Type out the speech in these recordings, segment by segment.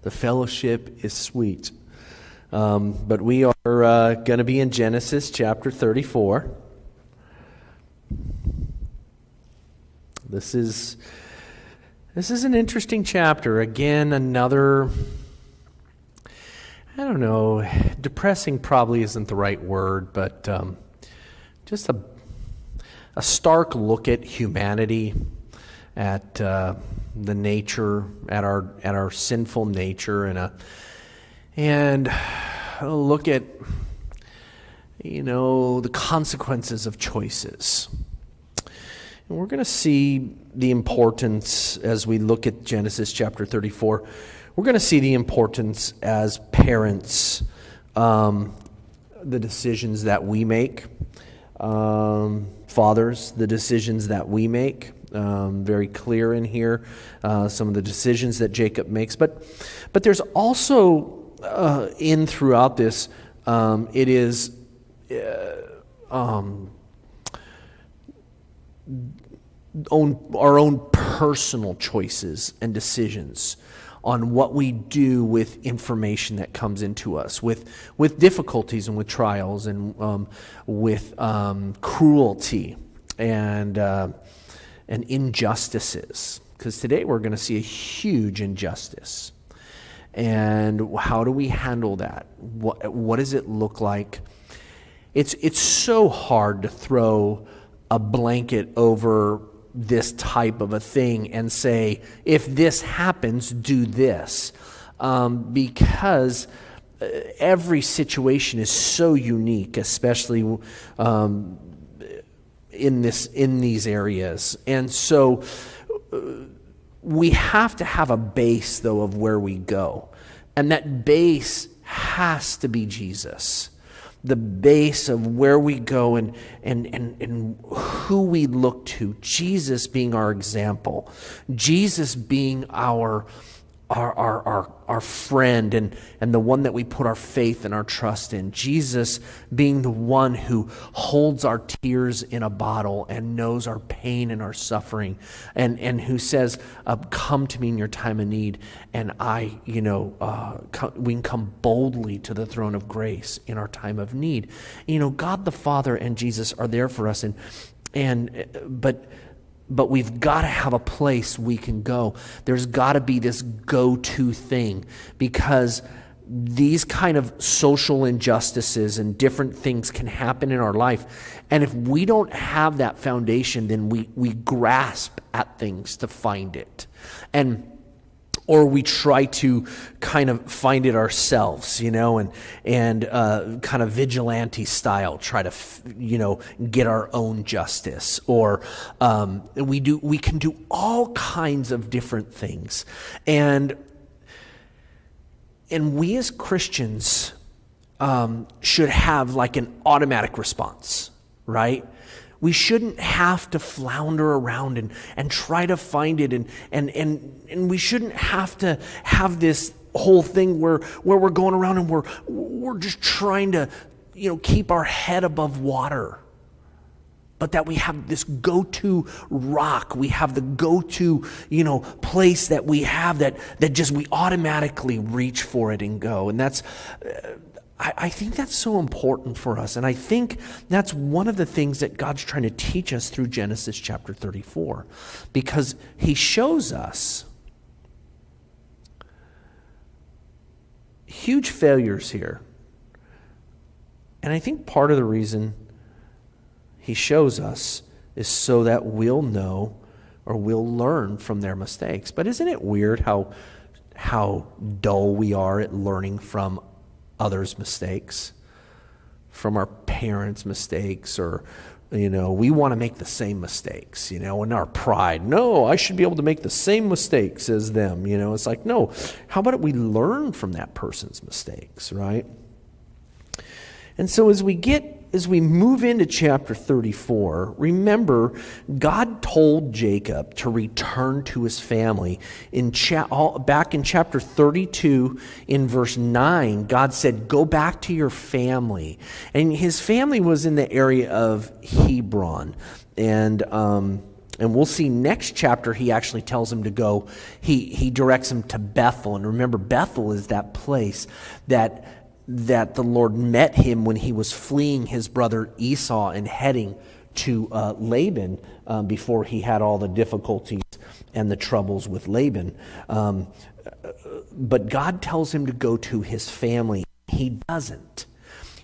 The fellowship is sweet. But we are going to be in Genesis chapter 34. This is an interesting chapter. Again, another, I don't know, depressing probably isn't the right word, but just a stark look at humanity, at the nature, at our sinful nature, and a look at, the consequences of choices. And we're going to see the importance as we look at Genesis chapter 34. We're going to see the importance as parents, the decisions that we make, fathers, the decisions that we make. Very clear in here, some of the decisions that Jacob makes. But there's also throughout this, it is our own personal choices and decisions on what we do with information that comes into us, with difficulties and with trials and with cruelty and injustices. Because today we're going to see a huge injustice. And how do we handle that? What does it look like? It's so hard to throw a blanket over this type of a thing and say, if this happens, do this. Because every situation is so unique, especially in these areas. And so we have to have a base, though, of where we go. And that base has to be Jesus. The base of where we go and who we look to. Jesus being our example. Jesus being our friend and the one that we put our faith and our trust in. Jesus being the one who holds our tears in a bottle and knows our pain and our suffering and who says, come to me in your time of need, and we can come boldly to the throne of grace in our time of need. God the Father and Jesus are there for us, but we've got to have a place we can go. There's got to be this go-to thing, because these kind of social injustices and different things can happen in our life. And if we don't have that foundation, then we grasp at things to find it. Or we try to kind of find it ourselves, and kind of vigilante style, try to, get our own justice. Or we can do all kinds of different things. And we as Christians should have like an automatic response, right? We shouldn't have to flounder around and try to find it, and we shouldn't have to have this whole thing where we're going around and we're just trying to keep our head above water. But that we have this go-to rock, we have the go-to place that we have that just we automatically reach for it and go. And that's I think that's so important for us. And I think that's one of the things that God's trying to teach us through Genesis chapter 34. Because he shows us huge failures here. And I think part of the reason he shows us is so that we'll know or we'll learn from their mistakes. But isn't it weird how dull we are at learning from others' mistakes, from our parents' mistakes, or we want to make the same mistakes, in our pride. No, I should be able to make the same mistakes as them. It's like, no, how about we learn from that person's mistakes, right? And so as we move into chapter 34, remember, God told Jacob to return to his family. Back in chapter 32, in verse 9, God said, go back to your family. And his family was in the area of Hebron. And And we'll see next chapter, he actually tells him to go. He directs him to Bethel. And remember, Bethel is that place that the Lord met him when he was fleeing his brother Esau and heading to Laban before he had all the difficulties and the troubles with Laban. But God tells him to go to his family. He doesn't.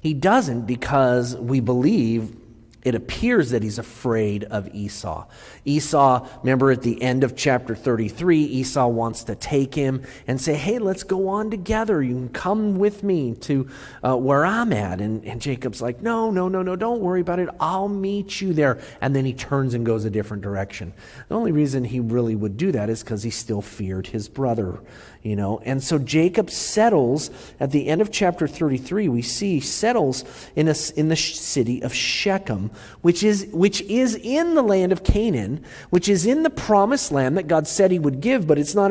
He doesn't because we believe it appears that he's afraid of Esau. Esau, remember at the end of chapter 33, Esau wants to take him and say, hey, let's go on together. You can come with me to where I'm at. And Jacob's like, no, don't worry about it. I'll meet you there. And then he turns and goes a different direction. The only reason he really would do that is because he still feared his brother. And so Jacob settles at the end of chapter 33. We see he settles in the city of Shechem, which is in the land of Canaan, which is in the promised land that God said he would give, but it's not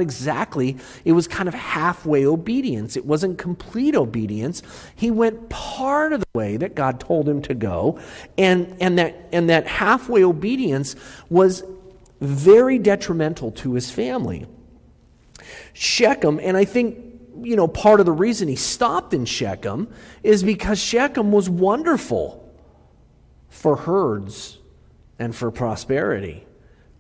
exactly. It was kind of halfway obedience. It wasn't complete obedience. He went part of the way that God told him to go, and that halfway obedience was very detrimental to his family. Shechem, and I think, part of the reason he stopped in Shechem is because Shechem was wonderful for herds and for prosperity.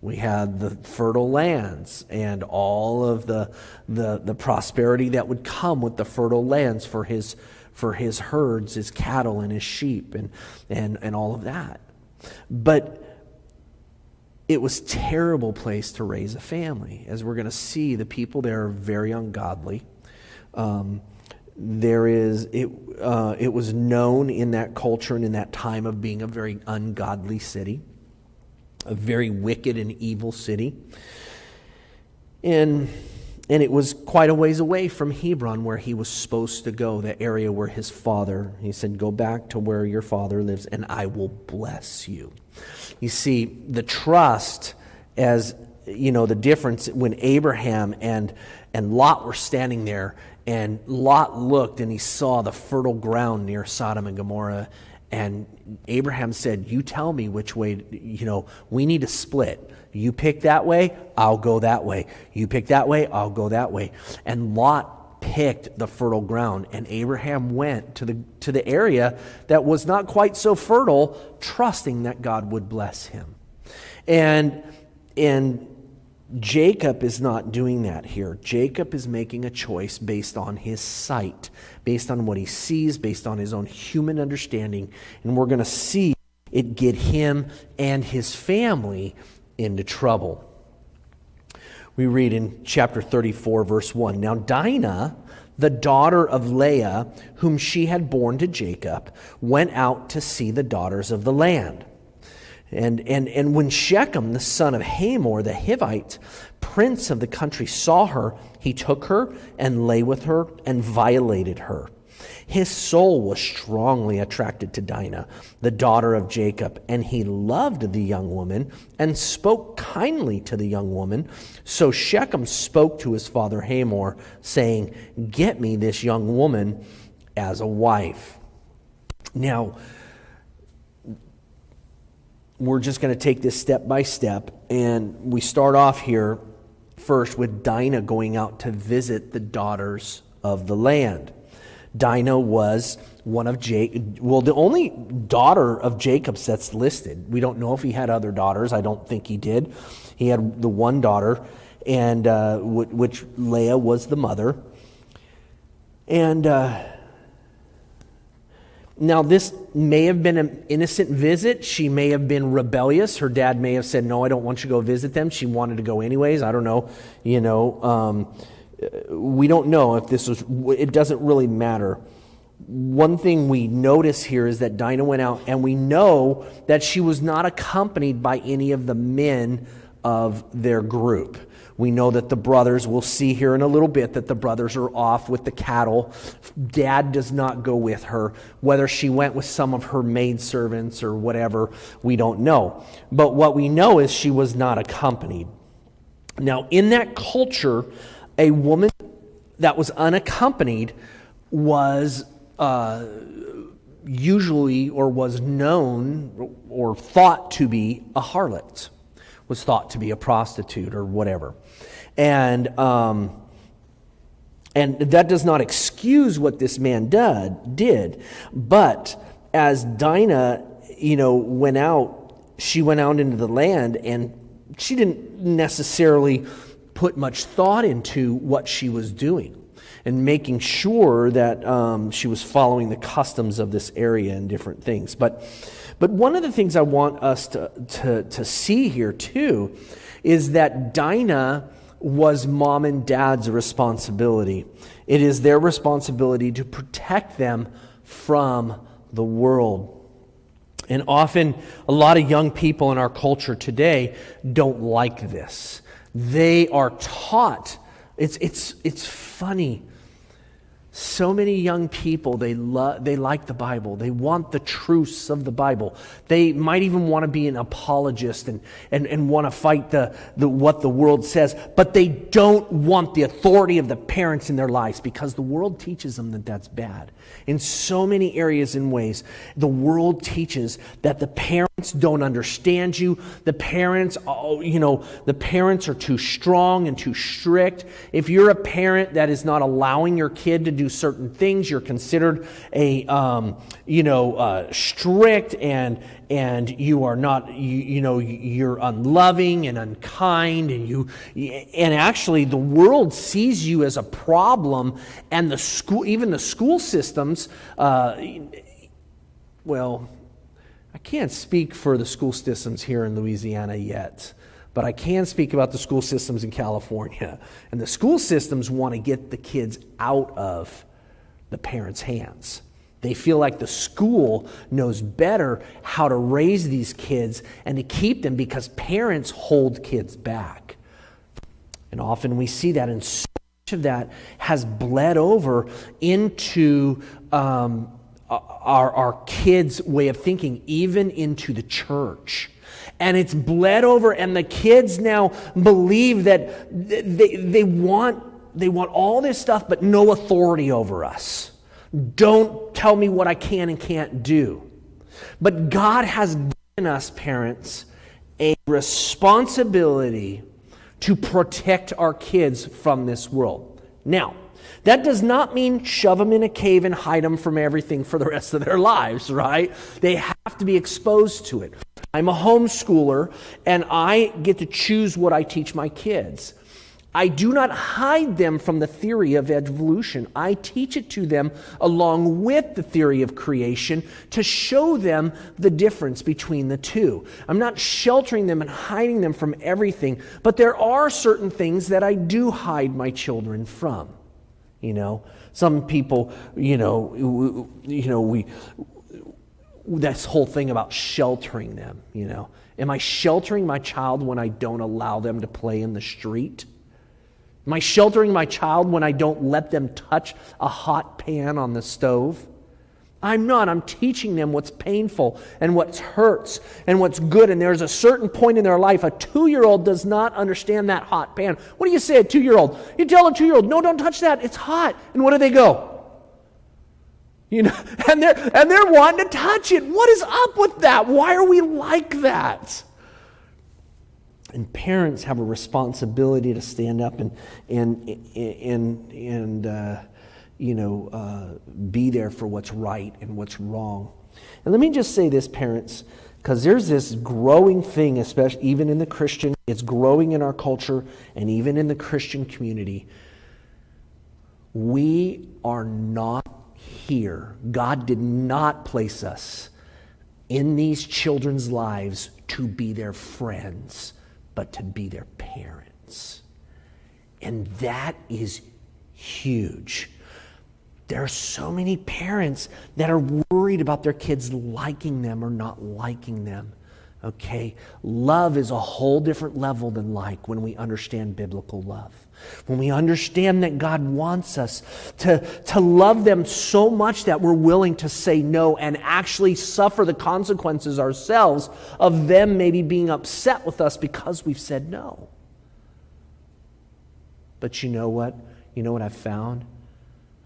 We had the fertile lands and all of the prosperity that would come with the fertile lands for his herds, his cattle, and his sheep, and all of that. But it was a terrible place to raise a family. As we're going to see, the people there are very ungodly. It was known in that culture and in that time of being a very ungodly city, a very wicked and evil city. And it was quite a ways away from Hebron, where he was supposed to go, the area where his father, he said, go back to where your father lives and I will bless you. You see, the trust, as the difference when Abraham and Lot were standing there, and Lot looked and he saw the fertile ground near Sodom and Gomorrah, and Abraham said, you tell me which way, we need to split. You pick that way, I'll go that way. You pick that way, I'll go that way. And Lot picked the fertile ground, and Abraham went to the area that was not quite so fertile, trusting that God would bless him. And Jacob is not doing that here. Jacob is making a choice based on his sight, based on what he sees, based on his own human understanding, and we're going to see it get him and his family into trouble. We read in chapter 34, verse 1, Now Dinah, the daughter of Leah, whom she had borne to Jacob, went out to see the daughters of the land. And when Shechem, the son of Hamor, the Hivite, prince of the country, saw her, he took her and lay with her and violated her. His soul was strongly attracted to Dinah, the daughter of Jacob, and he loved the young woman and spoke kindly to the young woman. So Shechem spoke to his father Hamor, saying, Get me this young woman as a wife. Now, we're just going to take this step by step, and we start off here first with Dinah going out to visit the daughters of the land. Dinah was one of the only daughter of Jacob's that's listed. We don't know if he had other daughters. I don't think he did. He had the one daughter, and which Leah was the mother. And now this may have been an innocent visit. She may have been rebellious. Her dad may have said, no, I don't want you to go visit them. She wanted to go anyways. I don't know. We don't know if this was, it doesn't really matter. One thing we notice here is that Dinah went out, and we know that she was not accompanied by any of the men of their group. We know that the brothers, we'll see here in a little bit, that the brothers are off with the cattle. Dad does not go with her. Whether she went with some of her maidservants or whatever, we don't know. But what we know is she was not accompanied. Now, in that culture, a woman that was unaccompanied was usually, or was known or thought to be, a harlot. was thought to be a prostitute or whatever. And that does not excuse what this man did. But as Dinah, went out, she went out into the land, and she didn't necessarily put much thought into what she was doing and making sure that she was following the customs of this area and different things. But one of the things I want us to see here too is that Dinah was mom and dad's responsibility. It is their responsibility to protect them from the world. And often, a lot of young people in our culture today don't like this. They are taught. It's funny. So many young people, they like the Bible. They want the truths of the Bible. They might even want to be an apologist and want to fight the what the world says, but they don't want the authority of the parents in their lives because the world teaches them that that's bad. In so many areas and ways, the world teaches that the parents don't understand you. The parents are too strong and too strict. If you're a parent that is not allowing your kid to do certain things, you're considered strict, and you are not, you're unloving and unkind, and actually the world sees you as a problem, and even the school systems. Well, I can't speak for the school systems here in Louisiana yet, but I can speak about the school systems in California. And the school systems want to get the kids out of the parents' hands. They feel like the school knows better how to raise these kids and to keep them because parents hold kids back. And often we see that, and so much of that has bled over into our kids' way of thinking, even into the church. And it's bled over, and the kids now believe that they want all this stuff, but no authority over us. Don't tell me what I can and can't do. But God has given us, parents, a responsibility to protect our kids from this world. Now, that does not mean shove them in a cave and hide them from everything for the rest of their lives, right? They have to be exposed to it. I'm a homeschooler, and I get to choose what I teach my kids. I do not hide them from the theory of evolution. I teach it to them along with the theory of creation to show them the difference between the two. I'm not sheltering them and hiding them from everything, but there are certain things that I do hide my children from. Some people, this whole thing about sheltering them, Am I sheltering my child when I don't allow them to play in the street? Am I sheltering my child when I don't let them touch a hot pan on the stove? I'm not. I'm teaching them what's painful and what hurts and what's good. And there's a certain point in their life, a 2-year-old does not understand that hot pan. What do you say, a 2-year-old? You tell a 2-year-old, no, don't touch that. It's hot. And what do they go? And they're wanting to touch it. What is up with that? Why are we like that? And parents have a responsibility to stand up and be there for what's right and what's wrong. And let me just say this, parents, because there's this growing thing, especially even in the Christian, it's growing in our culture and even in the Christian community. We are not here. God did not place us in these children's lives to be their friends, but to be their parents. And that is huge. There are so many parents that are worried about their kids liking them or not liking them. Okay? Love is a whole different level than like when we understand biblical love. When we understand that God wants us to love them so much that we're willing to say no and actually suffer the consequences ourselves of them maybe being upset with us because we've said no. But you know what? You know what I've found?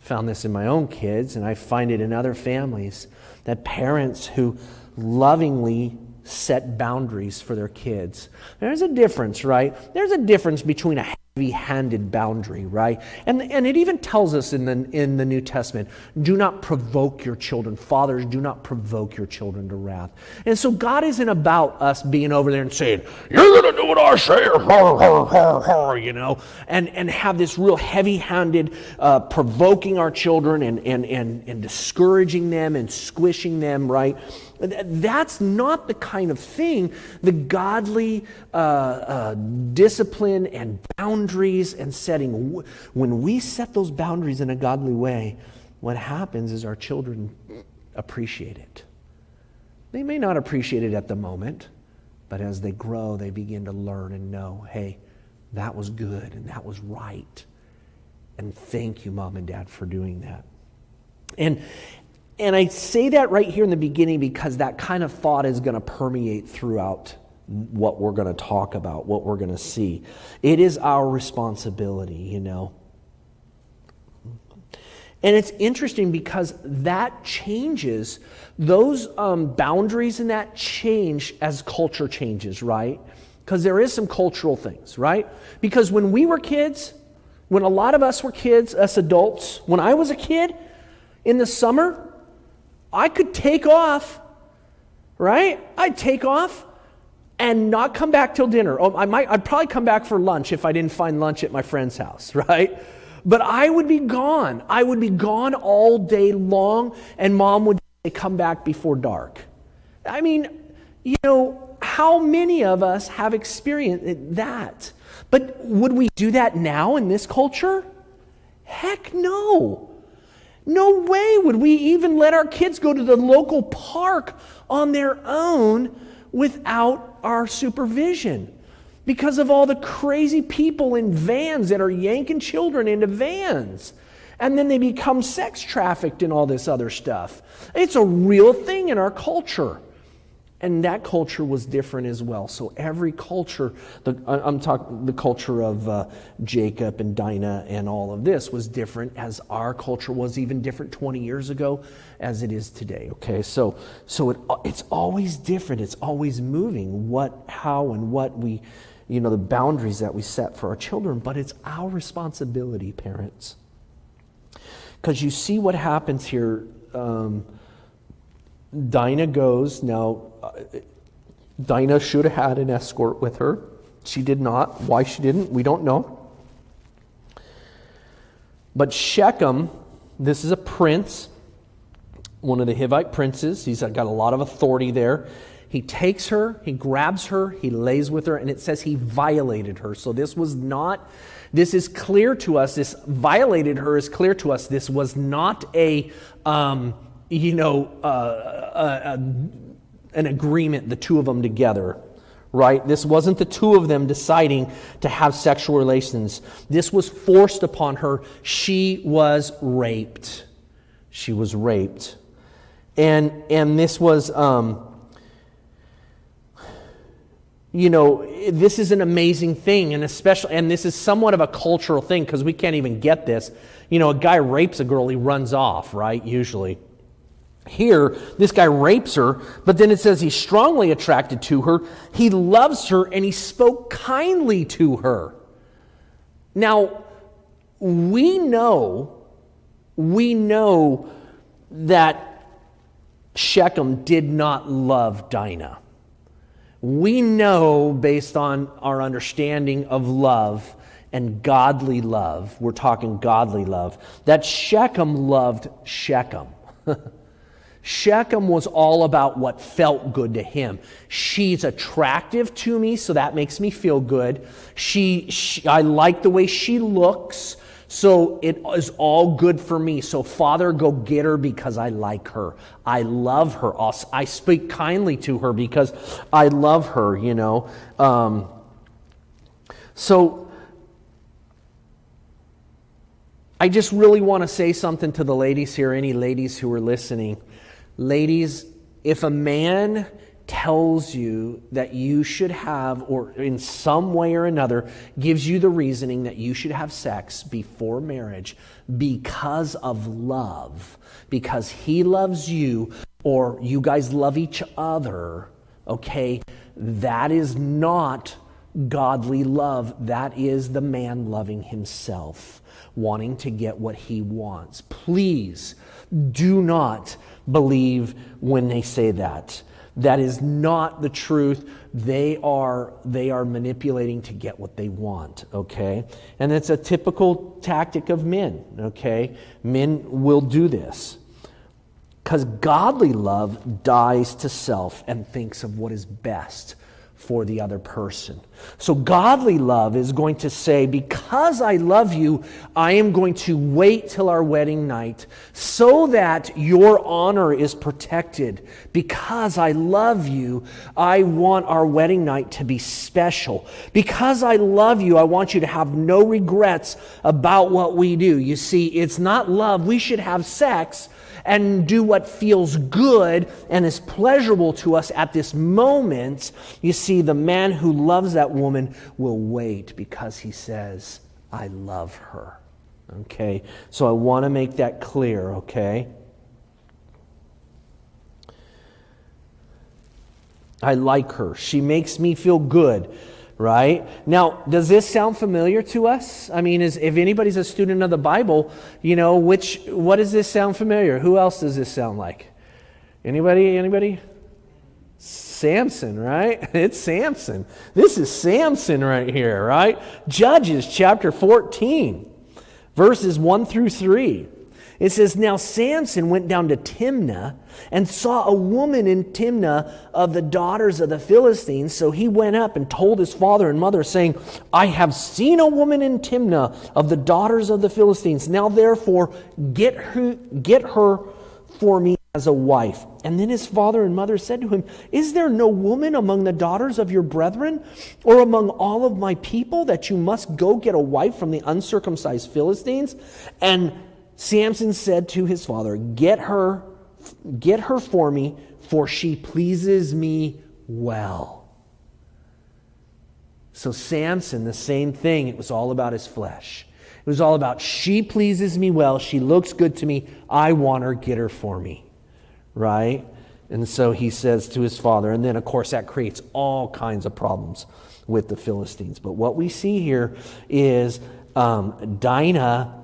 Found this in my own kids, and I find it in other families, that parents who lovingly set boundaries for their kids. There's a difference, right? There's a difference between a heavy-handed boundary, right? And it even tells us in the New Testament, do not provoke your children. Fathers, do not provoke your children to wrath. And so God isn't about us being over there and saying, you're going to do what I say, you know, and have this real heavy-handed provoking our children and discouraging them and squishing them, right? That's not the kind of thing. The godly discipline and boundaries and setting, when we set those boundaries in a godly way, what happens is our children appreciate it. They may not appreciate it at the moment, but as they grow, they begin to learn and know, hey, that was good and that was right. And thank you, Mom and Dad, for doing that. And I say that right here in the beginning because that kind of thought is going to permeate throughout what we're going to talk about, what we're going to see. It is our responsibility, you know. And it's interesting because that changes, those boundaries and that change as culture changes, right? Because there is some cultural things, right? Because when we were kids, when a lot of us were kids, us adults, when I was a kid, in the summer, I could take off, right? I'd take off and not come back till dinner. I'd probably come back for lunch if I didn't find lunch at my friend's house, right? But I would be gone. I would be gone all day long, and Mom would say, come back before dark. I mean, you know, how many of us have experienced that? But would we do that now in this culture? Heck no. No way would we even let our kids go to the local park on their own without our supervision because of all the crazy people in vans that are yanking children into vans. And then they become sex trafficked and all this other stuff. It's a real thing in our culture. And that culture was different as well. So every culture, I'm talking the culture of Jacob and Dinah and all of this was different, as our culture was even different 20 years ago as it is today. Okay, so it's always different. It's always moving. How, and what we, you know, the boundaries that we set for our children. But it's our responsibility, parents, because you see what happens here. Dinah goes. Now, Dinah should have had an escort with her. She did not. Why she didn't, we don't know. But Shechem, this is a prince, one of the Hivite princes. He's got a lot of authority there. He takes her, he grabs her, he lays with her, and it says he violated her. So this is clear to us. This violated her is clear to us. This was not an agreement, the two of them together, right? This wasn't the two of them deciding to have sexual relations. This was forced upon her. She was raped. She was raped. And this was, this is an amazing thing, and this is somewhat of a cultural thing because we can't even get this. You know, a guy rapes a girl, he runs off, right? Usually. Here, this guy rapes her, but then it says he's strongly attracted to her. He loves her, and he spoke kindly to her. Now, we know that Shechem did not love Dinah. We know, based on our understanding of love and godly love, we're talking godly love, that Shechem loved Shechem. Shechem was all about what felt good to him. She's attractive to me, so that makes me feel good. I like the way she looks, so it is all good for me. So Father, go get her because I like her. I love her. I speak kindly to her because I love her, you know. So I just really want to say something to the ladies here, any ladies who are listening. Ladies, if a man tells you that you should have, or in some way or another, gives you the reasoning that you should have sex before marriage because of love, because he loves you, or you guys love each other, Okay? That is not godly love. That is the man loving himself, wanting to get what he wants. Please do not believe when they say that. That is not the truth. They are manipulating to get what they want, okay? And it's a typical tactic of men, okay? Men will do this. Because godly love dies to self and thinks of what is best for the other person. So godly love is going to say, because I love you, I am going to wait till our wedding night so that your honor is protected. Because I love you, I want our wedding night to be special. Because I love you, I want you to have no regrets about what we do. You see, it's not love. We should have sex and do what feels good and is pleasurable to us at this moment. You see, the man who loves that woman will wait because he says, I love her. Okay? So I want to make that clear, okay? I like her. She makes me feel good. Right? Now, does this sound familiar to us? I mean, if anybody's a student of the Bible, what does this sound familiar? Who else does this sound like? Anybody? Samson, right? It's Samson. This is Samson right here, right? Judges chapter 14, verses 1 through 3. It says, now Samson went down to Timnah and saw a woman in Timnah of the daughters of the Philistines. So he went up and told his father and mother, saying, I have seen a woman in Timnah of the daughters of the Philistines. Now therefore get her for me as a wife. And then his father and mother said to him, is there no woman among the daughters of your brethren or among all of my people that you must go get a wife from the uncircumcised Philistines? And Samson said to his father, get her for me, for she pleases me well. So Samson, the same thing. It was all about his flesh. It was all about, she pleases me well. She looks good to me. I want her. Get her for me. Right? And so he says to his father, and then of course that creates all kinds of problems with the Philistines. But what we see here is Dinah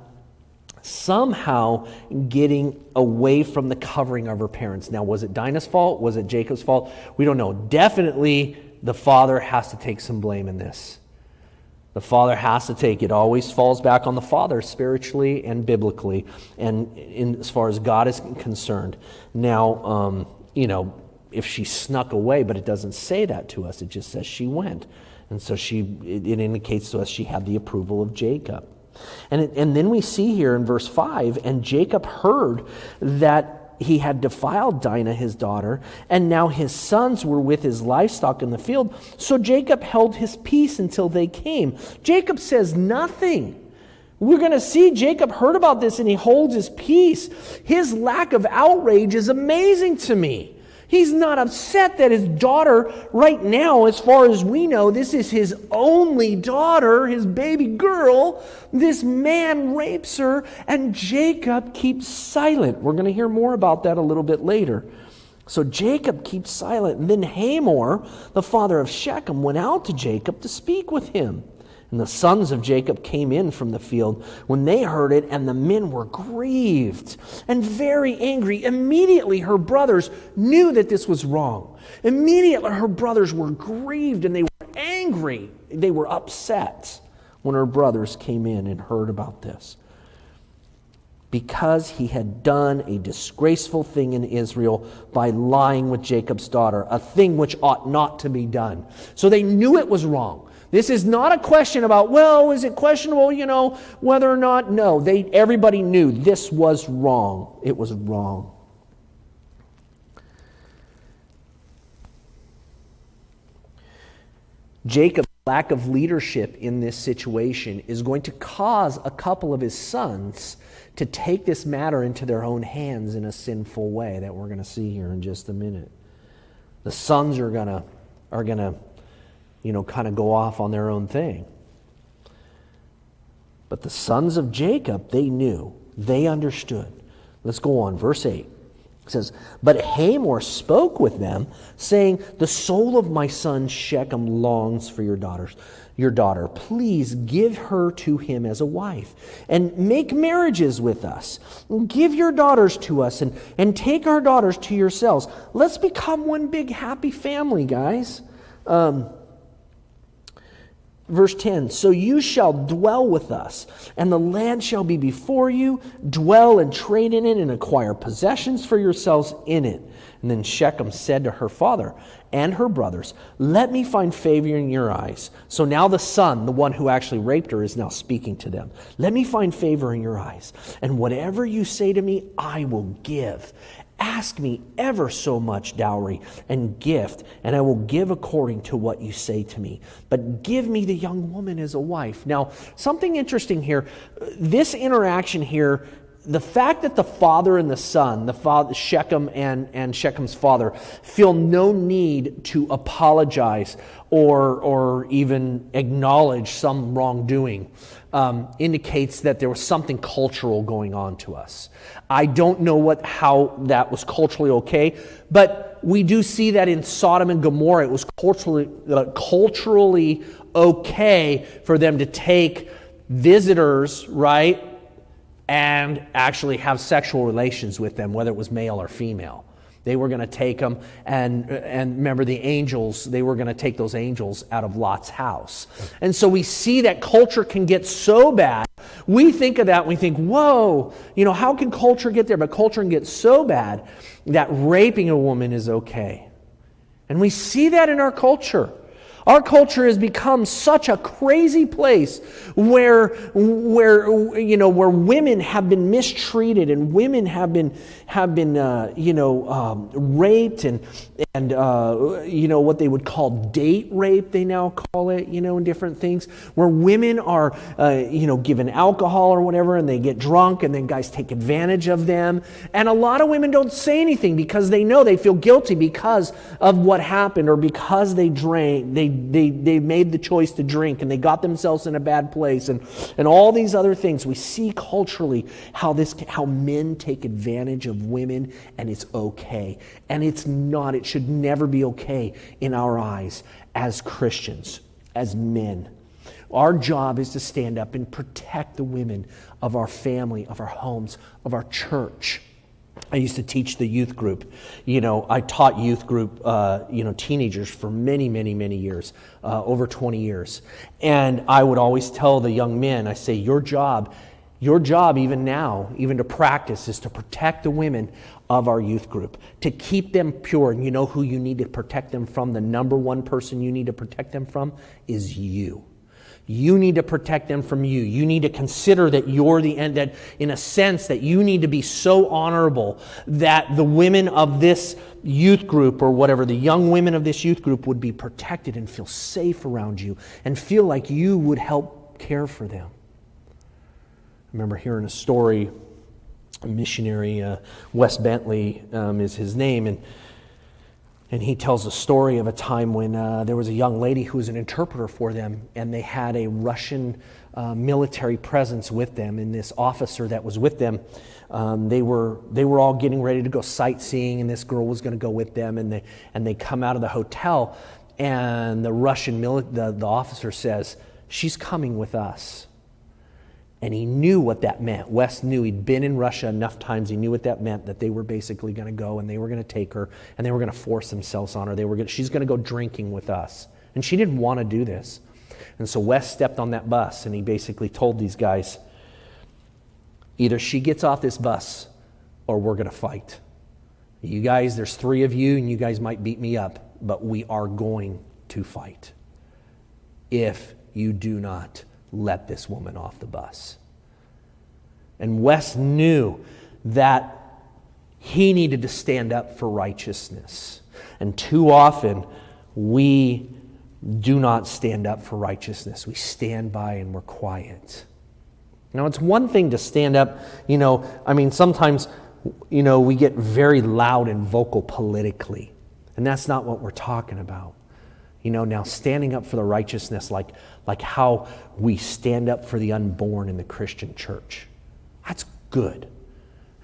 somehow getting away from the covering of her parents. Now, was it Dinah's fault? Was it Jacob's fault? We don't know. Definitely, the father has to take some blame in this. The father has to take it. Always falls back on the father spiritually and biblically, and as far as God is concerned. Now, if she snuck away, but it doesn't say that to us. It just says she went, and so it indicates to us she had the approval of Jacob. And then we see here in verse 5, and Jacob heard that he had defiled Dinah, his daughter, and now his sons were with his livestock in the field. So Jacob held his peace until they came. Jacob says nothing. We're going to see Jacob heard about this and he holds his peace. His lack of outrage is amazing to me. He's not upset that his daughter, right now, as far as we know, this is his only daughter, his baby girl. This man rapes her, and Jacob keeps silent. We're going to hear more about that a little bit later. So Jacob keeps silent. And then Hamor, the father of Shechem, went out to Jacob to speak with him. And the sons of Jacob came in from the field when they heard it, and the men were grieved and very angry. Immediately her brothers knew that this was wrong. Immediately her brothers were grieved and they were angry. They were upset when her brothers came in and heard about this, because he had done a disgraceful thing in Israel by lying with Jacob's daughter, a thing which ought not to be done. So they knew it was wrong. This is not a question about, well, is it questionable, whether or not? No, everybody knew this was wrong. It was wrong. Jacob's lack of leadership in this situation is going to cause a couple of his sons to take this matter into their own hands in a sinful way that we're going to see here in just a minute. The sons are going to kind of go off on their own thing. But the sons of Jacob, they knew. They understood. Let's go on. Verse 8. It says, but Hamor spoke with them, saying, the soul of my son Shechem longs for your daughter. Please give her to him as a wife, and make marriages with us. Give your daughters to us, and take our daughters to yourselves. Let's become one big happy family, guys. Verse 10, so you shall dwell with us, and the land shall be before you. Dwell and trade in it, and acquire possessions for yourselves in it. And then Shechem said to her father and her brothers, let me find favor in your eyes. So now the son, the one who actually raped her, is now speaking to them. Let me find favor in your eyes, and whatever you say to me, I will give. Ask me ever so much dowry and gift, and I will give according to what you say to me. But give me the young woman as a wife. Now, something interesting here. This interaction here, the fact that the father and the son, the father, Shechem and Shechem's father, feel no need to apologize or even acknowledge some wrongdoing, indicates that there was something cultural going on to us. I don't know how that was culturally okay, but we do see that in Sodom and Gomorrah, it was culturally okay for them to take visitors, right, and actually have sexual relations with them, whether it was male or female. They were going to take them, and remember the angels, they were going to take those angels out of Lot's house. And so we see that culture can get so bad. We think of that and we think, whoa, how can culture get there? But culture can get so bad that raping a woman is okay. And we see that in our culture. Our culture has become such a crazy place where women have been mistreated and women have been raped and what they would call date rape, they now call it, and different things, where women are given alcohol or whatever, and they get drunk, and then guys take advantage of them. And a lot of women don't say anything because they know they feel guilty because of what happened, or because they drank, they made the choice to drink, and they got themselves in a bad place, and all these other things. We see culturally how men take advantage of women, and it's okay. And it's not. It should never be okay in our eyes as Christians, as men. Our job is to stand up and protect the women of our family, of our homes, of our church. I used to teach the youth group. I taught youth group, teenagers for many, many, many years, over 20 years. And I would always tell the young men, I say, your job even now, even to practice, is to protect the women of our youth group, to keep them pure. And you know who you need to protect them from? The number one person you need to protect them from is you. You need to protect them from you. You need to consider that you're the end, that in a sense that you need to be so honorable that the women of this youth group, or whatever, the young women of this youth group, would be protected and feel safe around you and feel like you would help care for them. I remember hearing a story, a missionary, Wes Bentley is his name, and he tells a story of a time when there was a young lady who was an interpreter for them, and they had a Russian military presence with them. And this officer that was with them, they were all getting ready to go sightseeing, and this girl was going to go with them. And they come out of the hotel, and the Russian the officer says, "She's coming with us." And he knew what that meant. Wes knew. He'd been in Russia enough times. He knew what that meant, that they were basically going to go and they were going to take her and they were going to force themselves on her. She's going to go drinking with us. And she didn't want to do this. And so Wes stepped on that bus and he basically told these guys, either she gets off this bus or we're going to fight. You guys, there's 3 of you and you guys might beat me up, but we are going to fight if you do not let this woman off the bus. And Wes knew that he needed to stand up for righteousness. And too often, we do not stand up for righteousness. We stand by and we're quiet. Now, it's one thing to stand up, sometimes, we get very loud and vocal politically. And that's not what we're talking about. Now standing up for the righteousness, like how we stand up for the unborn in the Christian church. That's good.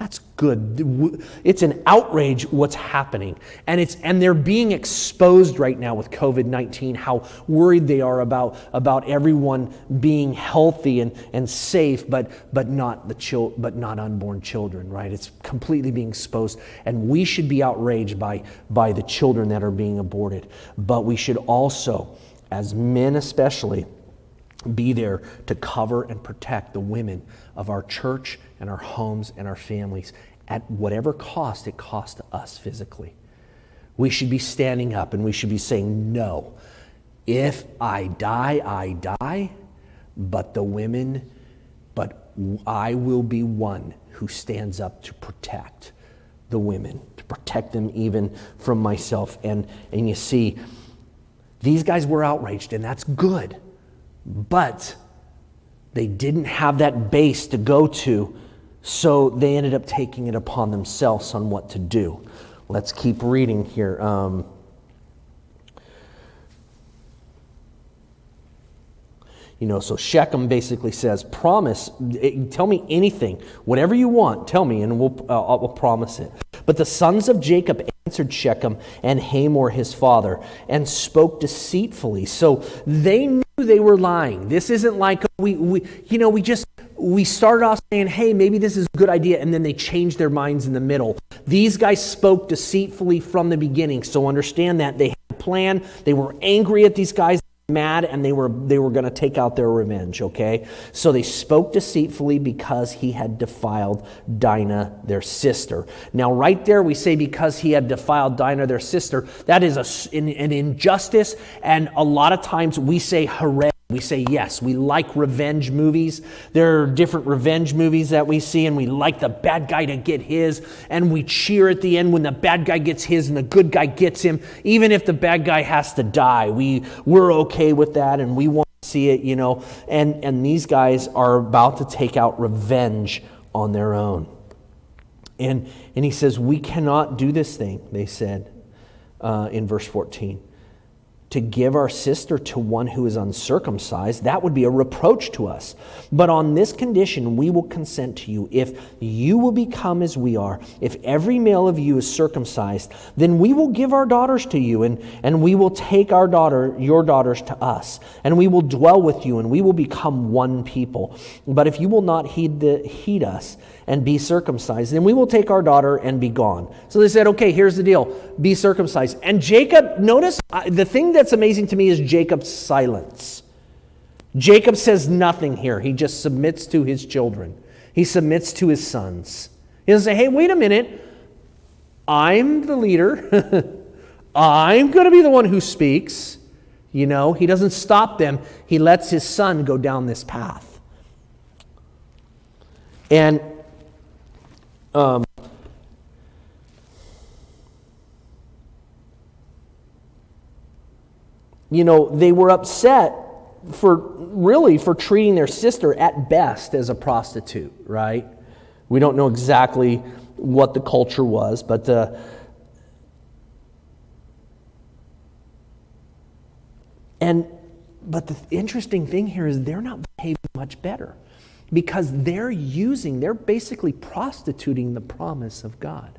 That's good. It's an outrage what's happening. And they're being exposed right now with COVID-19, how worried they are about everyone being healthy and safe, but not unborn children, right? It's completely being exposed. And we should be outraged by the children that are being aborted. But we should also, as men especially, be there to cover and protect the women of our church and our homes and our families at whatever cost it costs us physically. We should be standing up and we should be saying, no, if I die, I die, but I will be one who stands up to protect the women, to protect them even from myself. And you see, these guys were outraged, and that's good. But they didn't have that base to go to, so they ended up taking it upon themselves on what to do. Let's keep reading here. So Shechem basically says, promise, tell me anything, whatever you want, tell me, and we'll promise it. But the sons of Jacob answered Shechem and Hamor his father and spoke deceitfully. So they knew they were lying. This isn't like we started off saying, hey, maybe this is a good idea, and then they changed their minds in the middle. These guys spoke deceitfully from the beginning. So understand that they had a plan. They were angry at these guys, mad, and they were going to take out their revenge, okay? So they spoke deceitfully because he had defiled Dinah, their sister. Now, right there we say because he had defiled Dinah, their sister. That is an injustice, and a lot of times we say hooray. We say, yes, we like revenge movies. There are different revenge movies that we see, and we like the bad guy to get his, and we cheer at the end when the bad guy gets his and the good guy gets him. Even if the bad guy has to die, we're okay with that, and we want to see it, And these guys are about to take out revenge on their own. And he says, we cannot do this thing, they said in verse 14. To give our sister to one who is uncircumcised, that would be a reproach to us. But on this condition, we will consent to you. If you will become as we are, if every male of you is circumcised, then we will give our daughters to you, and we will take your daughters to us, and we will dwell with you, and we will become one people. But if you will not heed us and be circumcised, then we will take our daughter and be gone. So they said, okay, here's the deal. Be circumcised. And Jacob, notice, the thing that's amazing to me is Jacob's silence. Jacob says nothing here. He just submits to his children. He submits to his sons. He doesn't say, hey, wait a minute. I'm the leader. I'm going to be the one who speaks. He doesn't stop them. He lets his son go down this path. And they were upset for treating their sister at best as a prostitute, right? We don't know exactly what the culture was, but the interesting thing here is they're not behaving much better because they're basically prostituting the promise of God.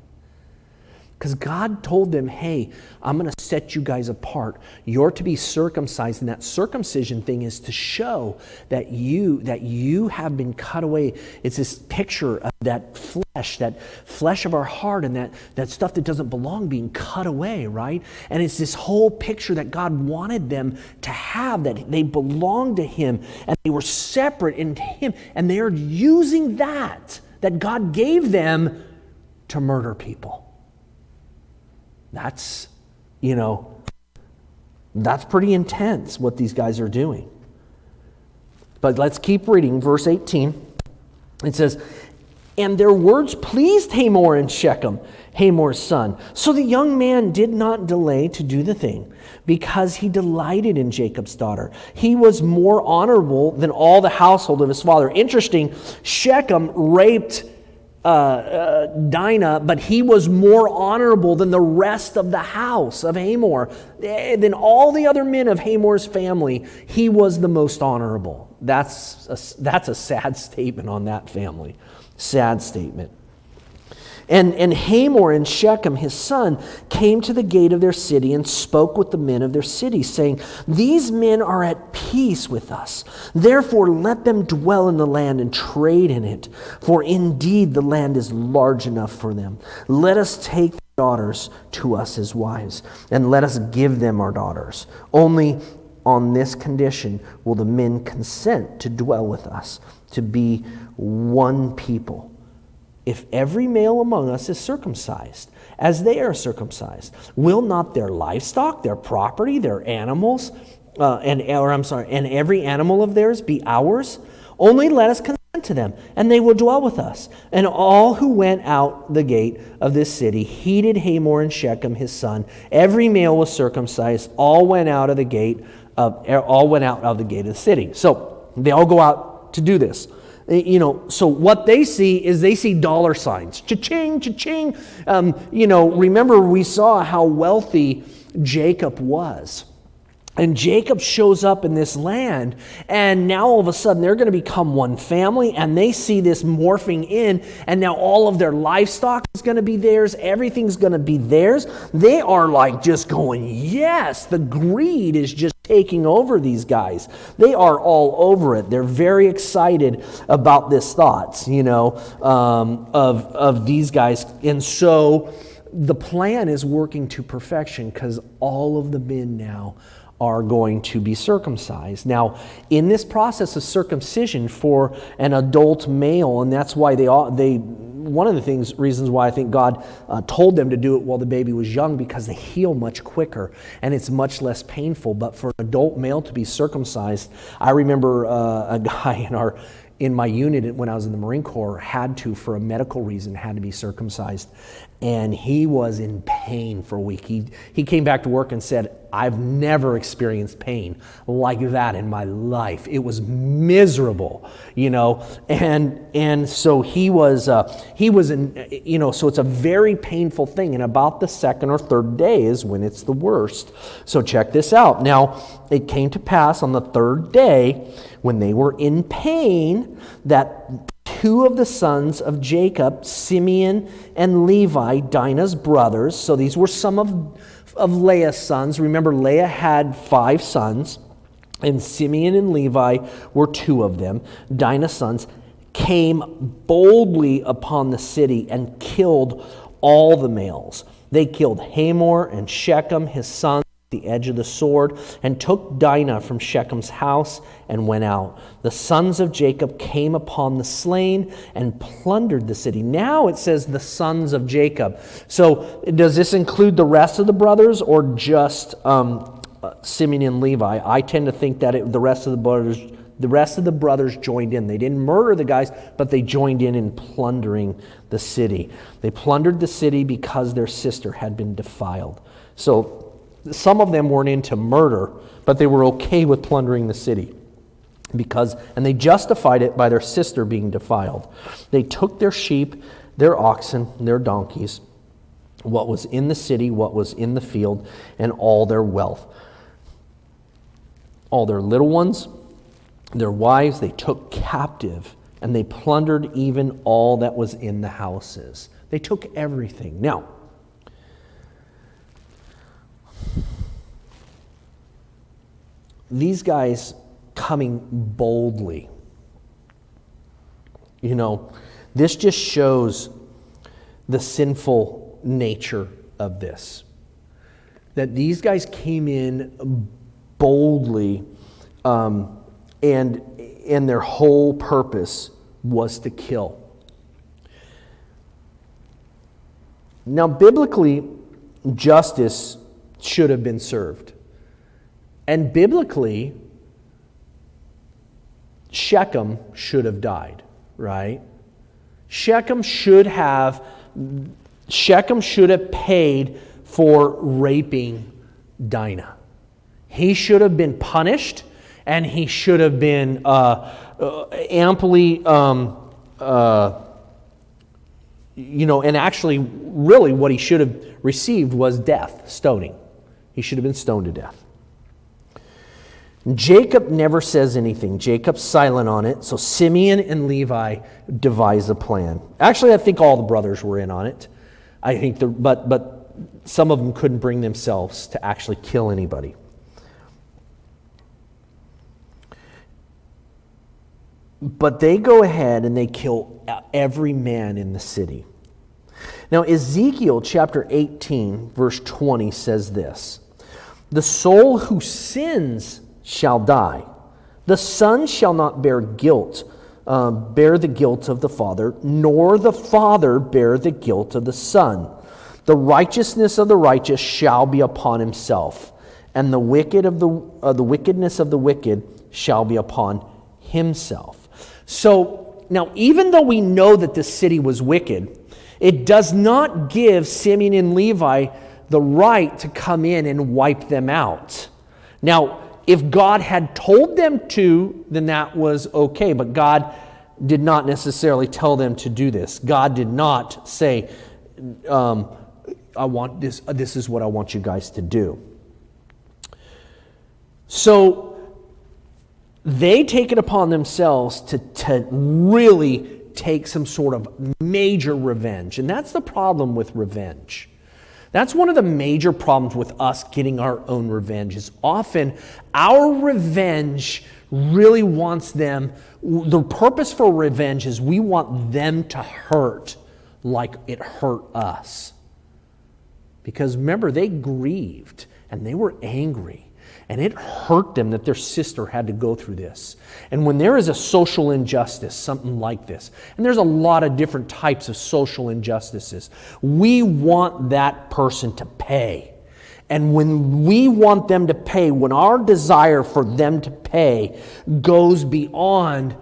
Because God told them, hey, I'm going to set you guys apart. You're to be circumcised. And that circumcision thing is to show that you have been cut away. It's this picture of that flesh of our heart and that stuff that doesn't belong being cut away, right? And it's this whole picture that God wanted them to have, that they belonged to Him and they were separate in Him. And they are using that God gave them to murder people. That's pretty intense what these guys are doing. But let's keep reading. Verse 18. It says, and their words pleased Hamor and Shechem, Hamor's son. So the young man did not delay to do the thing, because he delighted in Jacob's daughter. He was more honorable than all the household of his father. Interesting, Shechem raped Dinah, but he was more honorable than the rest of the house of Hamor. Than all the other men of Hamor's family, he was the most honorable. That's a sad statement on that family. Sad statement. And Hamor and Shechem, his son, came to the gate of their city and spoke with the men of their city, saying, "These men are at peace with us. Therefore let them dwell in the land and trade in it. For indeed the land is large enough for them. Let us take their daughters to us as wives, and let us give them our daughters. Only on this condition will the men consent to dwell with us, to be one people. If every male among us is circumcised, as they are circumcised, will not their livestock, their property, their animals, and every animal of theirs be ours? Only let us consent to them, and they will dwell with us." And all who went out the gate of this city heeded Hamor and Shechem his son. Every male was circumcised. All went out of the gate of the city. So they all go out to do this. So what they see is they see dollar signs. Cha-ching, cha-ching. Remember we saw how wealthy Jacob was. And Jacob shows up in this land, and now all of a sudden they're going to become one family, and they see this morphing in, and now all of their livestock is going to be theirs. Everything's going to be theirs. They are like just going, yes, the greed is just taking over these guys. They are all over it. They're very excited about this thoughts, of these guys. And so the plan is working to perfection because all of the men now are going to be circumcised. Now, in this process of circumcision for an adult male, and that's why one of the reasons why I think God told them to do it while the baby was young, because they heal much quicker and it's much less painful. But for an adult male to be circumcised, I remember a guy in my unit when I was in the Marine Corps had to, for a medical reason, had to be circumcised. And he was in pain for a week. He came back to work and said, "I've never experienced pain like that in my life. It was miserable, And so he was in, so it's a very painful thing. And about the second or third day is when it's the worst. So check this out. Now, it came to pass on the third day, when they were in pain, that two of the sons of Jacob, Simeon and Levi, Dinah's brothers. So these were some of Leah's sons. Remember, Leah had 5 sons, and Simeon and Levi were 2 of them. Dinah's sons came boldly upon the city and killed all the males. They killed Hamor and Shechem, his son, the edge of the sword, and took Dinah from Shechem's house and went out. The sons of Jacob came upon the slain and plundered the city. Now it says the sons of Jacob. So does this include the rest of the brothers or just Simeon and Levi? I tend to think that the rest of the brothers joined in. They didn't murder the guys, but they joined in plundering the city. They plundered the city because their sister had been defiled. So some of them weren't into murder, but they were okay with plundering the city and they justified it by their sister being defiled. They took their sheep, their oxen, their donkeys, what was in the city, what was in the field, and all their wealth. All their little ones, their wives, they took captive, and they plundered even all that was in the houses. They took everything. Now, these guys coming boldly, this just shows the sinful nature of this. That these guys came in boldly, and their whole purpose was to kill. Now, biblically, justice should have been served. And biblically, Shechem should have died, right? Shechem should have paid for raping Dinah. He should have been punished, and he should have been amply, and actually, really what he should have received was death, stoning. He should have been stoned to death. Jacob never says anything. Jacob's silent on it. So Simeon and Levi devise a plan. Actually, I think all the brothers were in on it. I think, but some of them couldn't bring themselves to actually kill anybody. But they go ahead and they kill every man in the city. Now, Ezekiel chapter 18, verse 20 says this: "The soul who sins shall die. The son shall not bear the guilt of the father, nor the father bear the guilt of the son. The righteousness of the righteous shall be upon himself, and the wickedness of the wicked shall be upon himself." So now, even though we know that this city was wicked, it does not give Simeon and Levi the right to come in and wipe them out. Now, if God had told them to, then that was okay. But God did not necessarily tell them to do this. God did not say, I want this. This is what I want you guys to do. So they take it upon themselves to really take some sort of major revenge. And that's the problem with revenge. That's one of the major problems with us getting our own revenge, is often our revenge really wants them. The purpose for revenge is we want them to hurt like it hurt us. Because remember, they grieved and they were angry. And it hurt them that their sister had to go through this. And when there is a social injustice, something like this, and there's a lot of different types of social injustices, we want that person to pay. And when we want them to pay, when our desire for them to pay goes beyond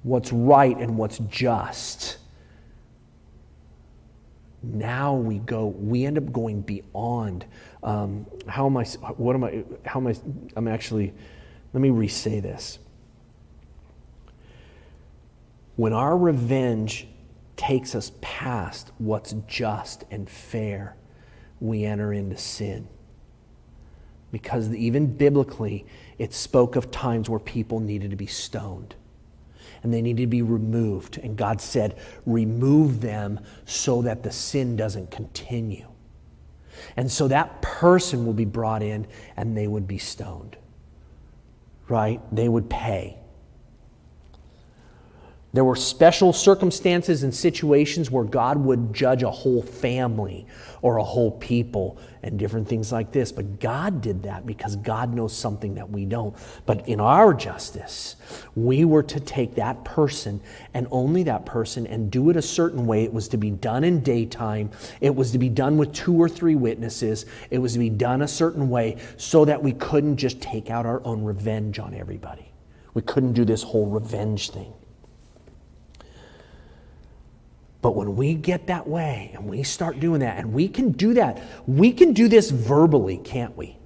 what's right and what's just, now we end up going beyond. Let me re-say this. When our revenge takes us past what's just and fair, we enter into sin. Because even biblically, it spoke of times where people needed to be stoned. And they needed to be removed. And God said, remove them so that the sin doesn't continue. And so that person will be brought in and they would be stoned. Right? They would pay. There were special circumstances and situations where God would judge a whole family or a whole people and different things like this. But God did that because God knows something that we don't. But in our justice, we were to take that person and only that person and do it a certain way. It was to be done in daytime. It was to be done with 2 or 3 witnesses. It was to be done a certain way so that we couldn't just take out our own revenge on everybody. We couldn't do this whole revenge thing. But when we get that way and we start doing that, and we can do that, we can do this verbally, can't we?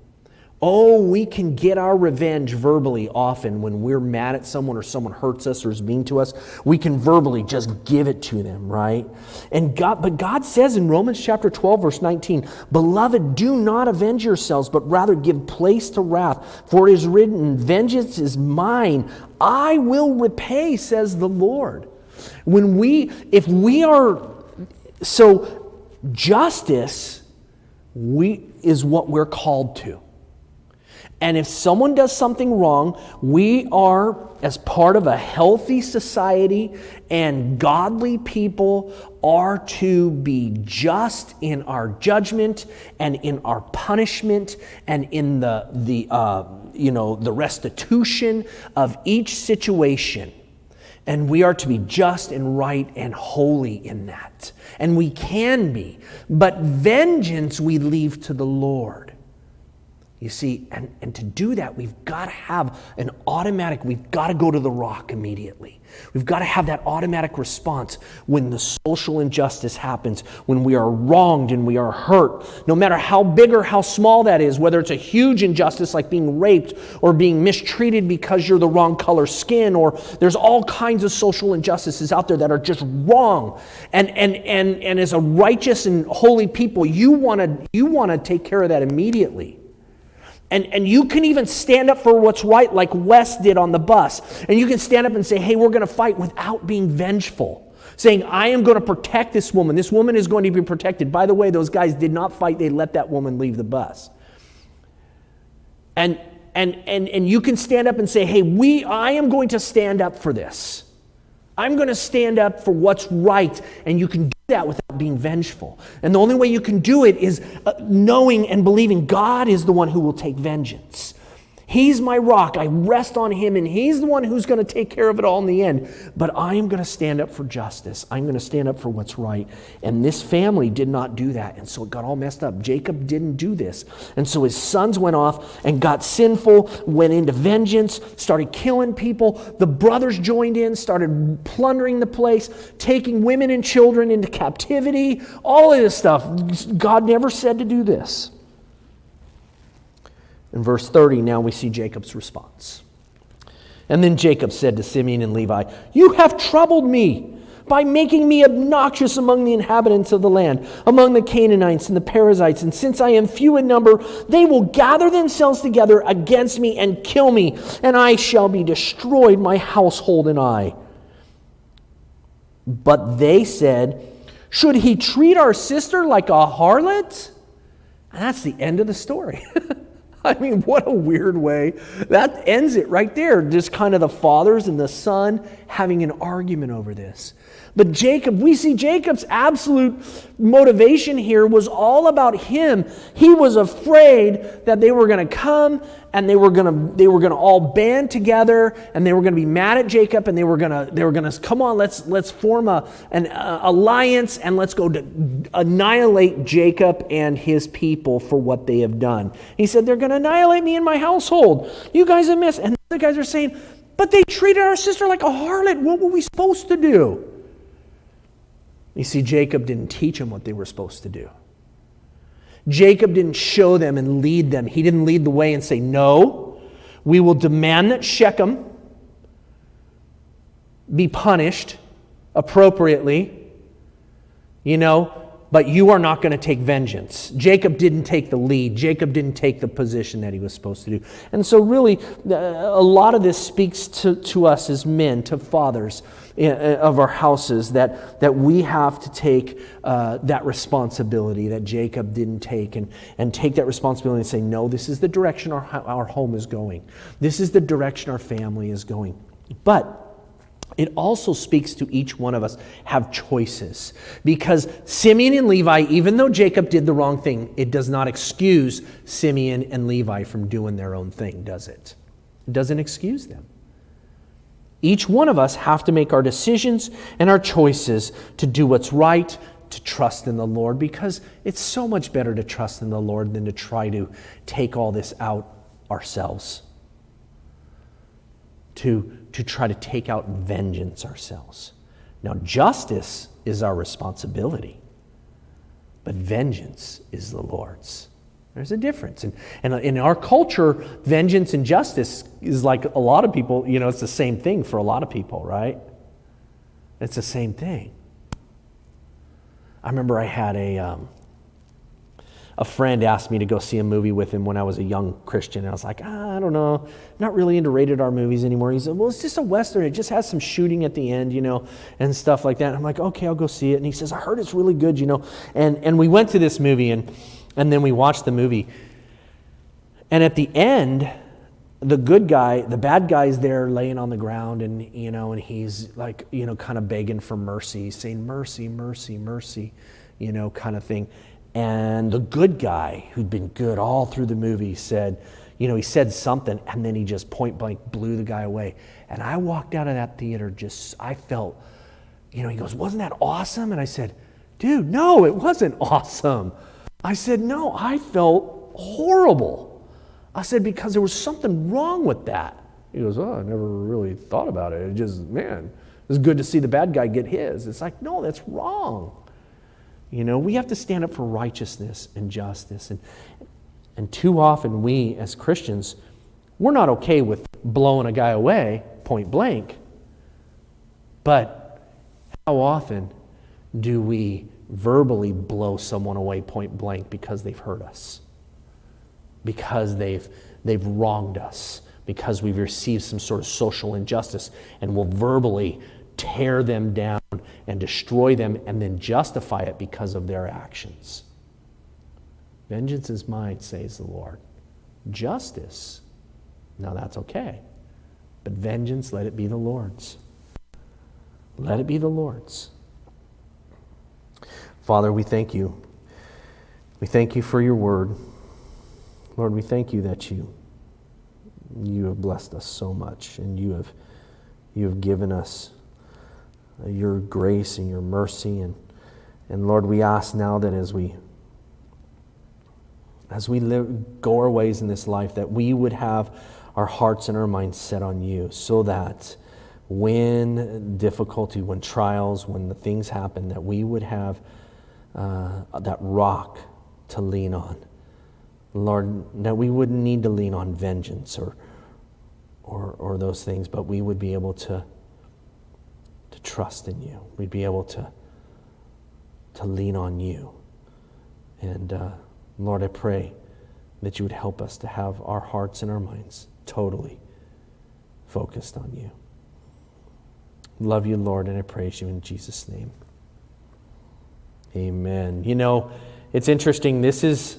Oh, we can get our revenge verbally often when we're mad at someone or someone hurts us or is mean to us. We can verbally just give it to them, right? But God says in Romans chapter 12, verse 19, "Beloved, do not avenge yourselves, but rather give place to wrath. For it is written, vengeance is mine, I will repay, says the Lord." Justice is what we're called to. And if someone does something wrong, we are, as part of a healthy society and godly people, are to be just in our judgment and in our punishment and in the restitution of each situation. And we are to be just and right and holy in that. And we can be. But vengeance we leave to the Lord. You see, and to do that, we've got to have we've got to go to the rock immediately. We've got to have that automatic response when the social injustice happens, when we are wronged and we are hurt, no matter how big or how small that is, whether it's a huge injustice like being raped or being mistreated because you're the wrong color skin, or there's all kinds of social injustices out there that are just wrong. And as a righteous and holy people, you want to take care of that immediately. And you can even stand up for what's right like Wes did on the bus. And you can stand up and say, hey, we're going to fight without being vengeful. Saying, I am going to protect this woman. This woman is going to be protected. By the way, those guys did not fight. They let that woman leave the bus. And you can stand up and say, hey, I am going to stand up for this. I'm going to stand up for what's right. And you can do that without being vengeful. And the only way you can do it is knowing and believing God is the one who will take vengeance. He's my rock. I rest on him, and he's the one who's going to take care of it all in the end. But I am going to stand up for justice. I'm going to stand up for what's right. And this family did not do that, and so it got all messed up. Jacob didn't do this. And so his sons went off and got sinful, went into vengeance, started killing people. The brothers joined in, started plundering the place, taking women and children into captivity, all of this stuff. God never said to do this. In verse 30, now we see Jacob's response. And then Jacob said to Simeon and Levi, you have troubled me by making me obnoxious among the inhabitants of the land, among the Canaanites and the Perizzites. And since I am few in number, they will gather themselves together against me and kill me, and I shall be destroyed, my household and I. But they said, should he treat our sister like a harlot? And that's the end of the story. I mean, what a weird way. That ends it right there. Just kind of the fathers and the son having an argument over this. But Jacob, we see Jacob's absolute motivation here was all about him. He was afraid that they were going to come and they were going to all band together and they were going to be mad at Jacob and they were going to come on, let's form an alliance and let's go to annihilate Jacob and his people for what they have done. He said, they're going to annihilate me and my household. You guys have missed. And the other guys are saying, but they treated our sister like a harlot. What were we supposed to do? You see, Jacob didn't teach them what they were supposed to do. Jacob didn't show them and lead them. He didn't lead the way and say, no, we will demand that Shechem be punished appropriately, but you are not going to take vengeance. Jacob didn't take the lead. Jacob didn't take the position that he was supposed to do. And so really, a lot of this speaks to us as men, to fathers of our houses, that we have to take that responsibility that Jacob didn't take, and take that responsibility and say, no, this is the direction our home is going. This is the direction our family is going. But it also speaks to each one of us have choices. Because Simeon and Levi, even though Jacob did the wrong thing, it does not excuse Simeon and Levi from doing their own thing, does it? It doesn't excuse them. Each one of us have to make our decisions and our choices to do what's right, to trust in the Lord, because it's so much better to trust in the Lord than to try to take all this out ourselves. To try to take out vengeance ourselves. Now, justice is our responsibility, but vengeance is the Lord's. There's a difference. And in our culture, vengeance and justice is like a lot of people, it's the same thing for a lot of people, right? It's the same thing. I remember I had a friend asked me to go see a movie with him when I was a young Christian. And I was like, I don't know, not really into rated R movies anymore. He said, well, it's just a Western. It just has some shooting at the end, and stuff like that. And I'm like, okay, I'll go see it. And he says, I heard it's really good, And we went to this movie, and then we watched the movie. And at the end, the bad guy's there laying on the ground, and he's like, kind of begging for mercy, saying, mercy, mercy, mercy, kind of thing. And the good guy, who'd been good all through the movie, said, he said something, and then he just point blank blew the guy away. And I walked out of that theater I felt, he goes, wasn't that awesome? And I said, dude, no, it wasn't awesome. I said, no, I felt horrible. I said, because there was something wrong with that. He goes, oh, I never really thought about it. It just, man, it was good to see the bad guy get his. It's like, no, that's wrong. We have to stand up for righteousness and justice. And too often we, as Christians, we're not okay with blowing a guy away, point blank. But how often do we verbally blow someone away point blank because they've hurt us? because they've wronged us, because we've received some sort of social injustice, and will verbally tear them down and destroy them and then justify it because of their actions. Vengeance is mine, says the Lord. Justice, now that's okay. But vengeance, let it be the Lord's. Let it be the Lord's. Father, we thank you. We thank you for your word. Lord, we thank you that you have blessed us so much, and you have given us your grace and your mercy. And Lord, we ask now that as we go our ways in this life, that we would have our hearts and our minds set on you, so that when difficulty, when trials, when the things happen, that we would have that rock to lean on. Lord, that we wouldn't need to lean on vengeance or those things, but we would be able to trust in you. We'd be able to lean on you. And Lord, I pray that you would help us to have our hearts and our minds totally focused on you. Love you, Lord, and I praise you in Jesus' name. Amen. You know, it's interesting. This is